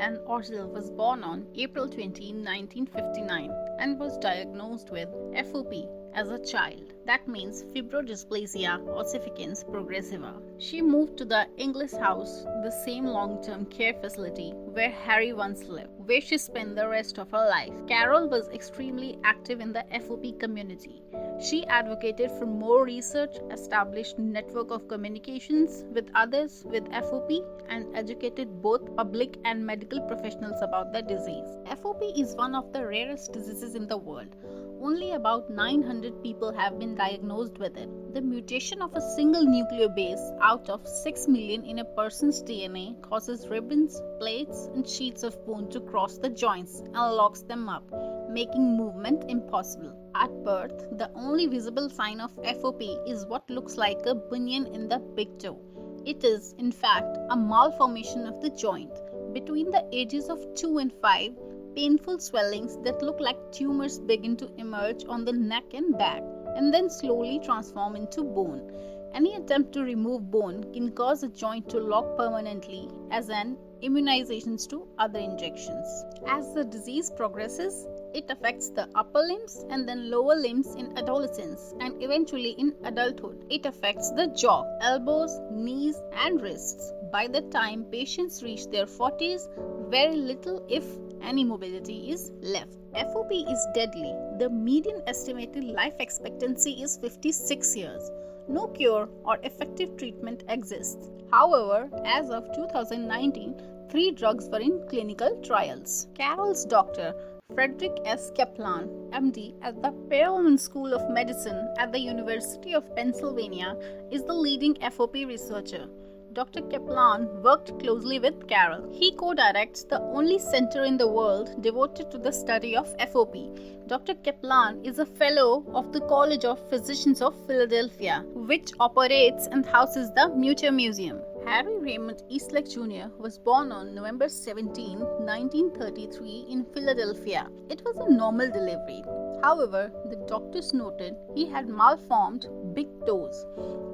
and Orzel was born on April 20, 1959 and was diagnosed with FOP as a child. That means fibrodysplasia ossificans progressiva. She moved to the English house, the same long-term care facility where Harry once lived, where she spent the rest of her life. Carol was extremely active in the FOP community. She advocated for more research, established network of communications with others with FOP, and educated both public and medical professionals about the disease. FOP is one of the rarest diseases in the world. Only about 900 people have been diagnosed with it. The mutation of a single nucleobase out of 6 million in a person's DNA causes ribbons, plates, and sheets of bone to cross the joints and locks them up, making movement impossible. At birth, the only visible sign of FOP is what looks like a bunion in the big toe. It is, in fact, a malformation of the joint. Between the ages of 2 and 5, painful swellings that look like tumors begin to emerge on the neck and back, and then slowly transform into bone. Any attempt to remove bone can cause a joint to lock permanently, as an immunizations to other injections. As the disease progresses, it affects the upper limbs and then lower limbs in adolescence, and eventually in adulthood. It affects the jaw, elbows, knees, and wrists. By the time patients reach their 40s, very little, if any, mobility is left. FOP is deadly. The median estimated life expectancy is 56 years. No cure or effective treatment exists. However, as of 2019, 3 drugs were in clinical trials. Carol's doctor, Frederick S. Kaplan, MD, at the Perelman School of Medicine at the University of Pennsylvania, is the leading FOP researcher. Dr. Kaplan worked closely with Carol. He co-directs the only center in the world devoted to the study of FOP. Dr. Kaplan is a fellow of the College of Physicians of Philadelphia, which operates and houses the Mutter Museum. Harry Raymond Eastlake Jr. was born on November 17, 1933 in Philadelphia. It was a normal delivery. However, the doctors noted he had malformed big toes.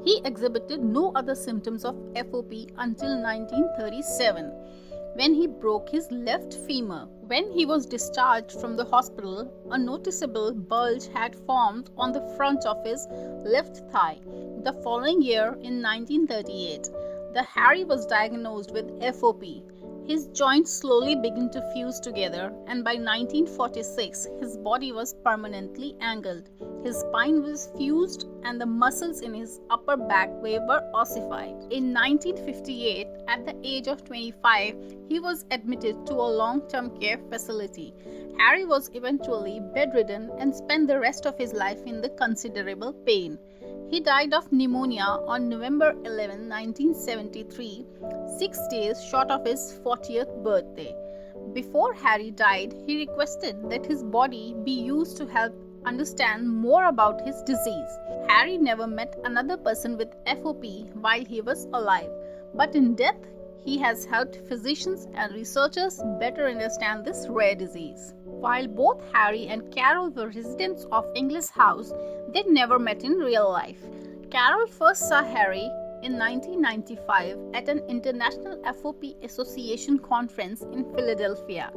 He exhibited no other symptoms of FOP until 1937, when he broke his left femur. When he was discharged from the hospital, a noticeable bulge had formed on the front of his left thigh. The following year, in 1938, Harry was diagnosed with FOP. His joints slowly began to fuse together, and by 1946, his body was permanently angled. His spine was fused, and the muscles in his upper back were ossified. In 1958, at the age of 25, he was admitted to a long-term care facility. Harry was eventually bedridden and spent the rest of his life in the considerable pain. He died of pneumonia on November 11, 1973, 6 days short of his 40th birthday. Before Harry died, he requested that his body be used to help understand more about his disease. Harry never met another person with FOP while he was alive, but in death, he has helped physicians and researchers better understand this rare disease. While both Harry and Carol were residents of English House, they never met in real life. Carol first saw Harry in 1995 at an International FOP Association conference in Philadelphia,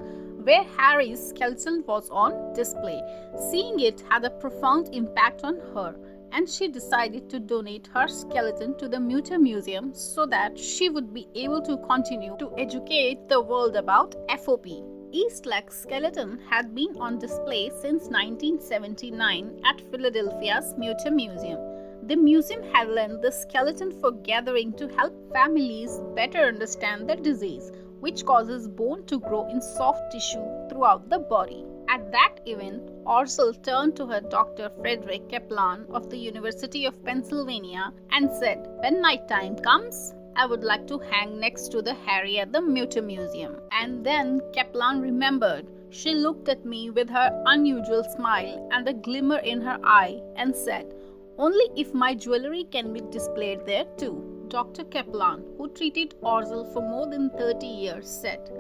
where Harry's skeleton was on display. Seeing it had a profound impact on her, and she decided to donate her skeleton to the Mutter Museum so that she would be able to continue to educate the world about FOP. Eastlake's skeleton had been on display since 1979 at Philadelphia's Mutter Museum. The museum had lent the skeleton for gathering to help families better understand the disease, which causes bone to grow in soft tissue throughout the body. At that event, Orzel turned to her doctor Frederick Kaplan of the University of Pennsylvania and said, "When night time comes, I would like to hang next to the Harry at the Mutter Museum." And then Kaplan remembered. She looked at me with her unusual smile and a glimmer in her eye and said, "Only if my jewelry can be displayed there too." Dr. Kaplan, who treated Orzel for more than 30 years, said,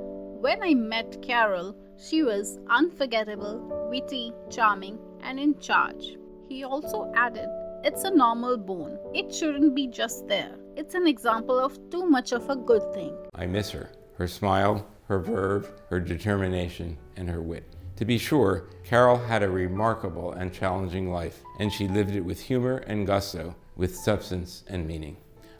"When I met Carol, she was unforgettable, witty, charming, and in charge." He also added, "It's a normal bone. It shouldn't be just there. It's an example of too much of a good thing." I miss her. Her smile, her verve, her determination, and her wit. To be sure, Carol had a remarkable and challenging life, and she lived it with humor and gusto, with substance and meaning.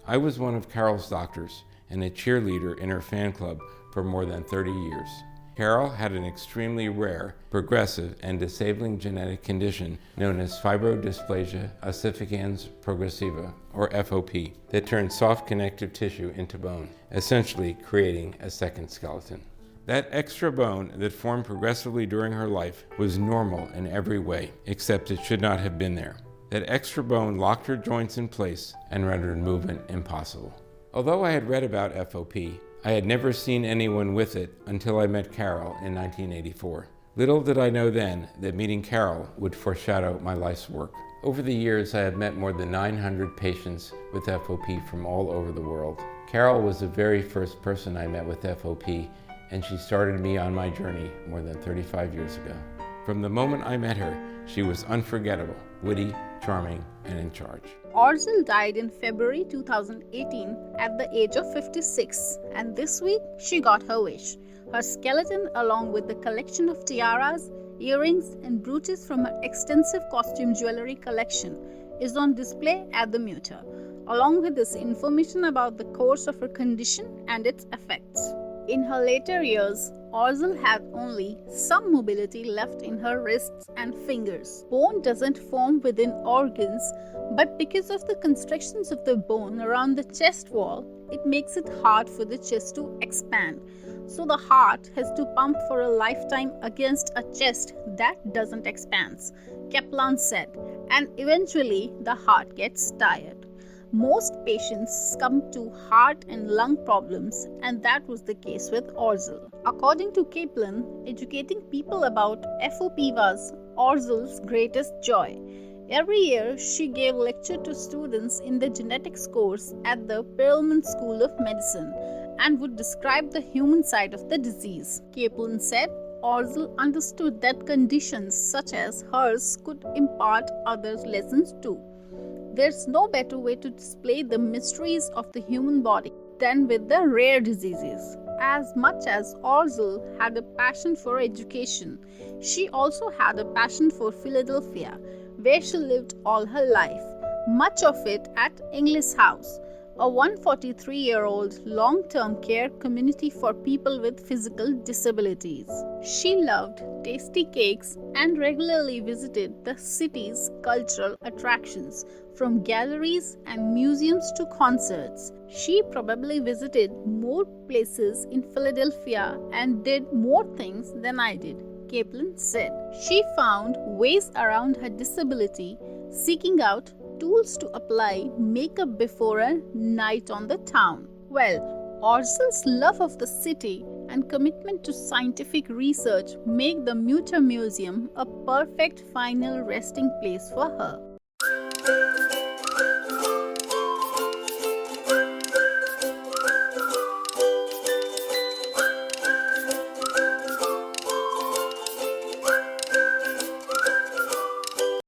I was one of Carol's doctors and a cheerleader in her fan club for more than 30 years. Carol had an extremely rare, progressive, and disabling genetic condition known as fibrodysplasia ossificans progressiva, or FOP, that turns soft connective tissue into bone, essentially creating a second skeleton. That extra bone that formed progressively during her life was normal in every way, except it should not have been there. That extra bone locked her joints in place and rendered movement impossible. Although I had read about FOP, I had never seen anyone with it until I met Carol in 1984. Little did I know then that meeting Carol would foreshadow my life's work. Over the years, I have met more than 900 patients with FOP from all over the world. Carol was the very first person I met with FOP, and she started me on my journey more than 35 years ago. From the moment I met her, she was unforgettable, witty, charming, and in charge. Orzel died in February 2018 at the age of 56, and this week she got her wish. Her skeleton, along with the collection of tiaras, earrings, and brooches from her extensive costume jewelry collection, is on display at the Mutter, along with this information about the course of her condition and its effects. In her later years, Orzel had only some mobility left in her wrists and fingers. Bone doesn't form within organs, but because of the constrictions of the bone around the chest wall, it makes it hard for the chest to expand. So the heart has to pump for a lifetime against a chest that doesn't expand, Kaplan said, and eventually the heart gets tired. Most patients succumb to heart and lung problems, and that was the case with Orzel. According to Kaplan, educating people about FOP was Orzel's greatest joy. Every year, she gave lecture to students in the genetics course at the Perelman School of Medicine and would describe the human side of the disease. Kaplan said Orzel understood that conditions such as hers could impart others lessons too. There's no better way to display the mysteries of the human body than with the rare diseases. As much as Orzel had a passion for education, she also had a passion for Philadelphia, where she lived all her life, much of it at English House, a 143-year-old long-term care community for people with physical disabilities. She loved tasty cakes and regularly visited the city's cultural attractions, from galleries and museums to concerts. She probably visited more places in Philadelphia and did more things than I did, Kaplan said. She found ways around her disability, seeking out tools to apply makeup before a night on the town. Well, Orzel's love of the city and commitment to scientific research make the Mutter Museum a perfect final resting place for her.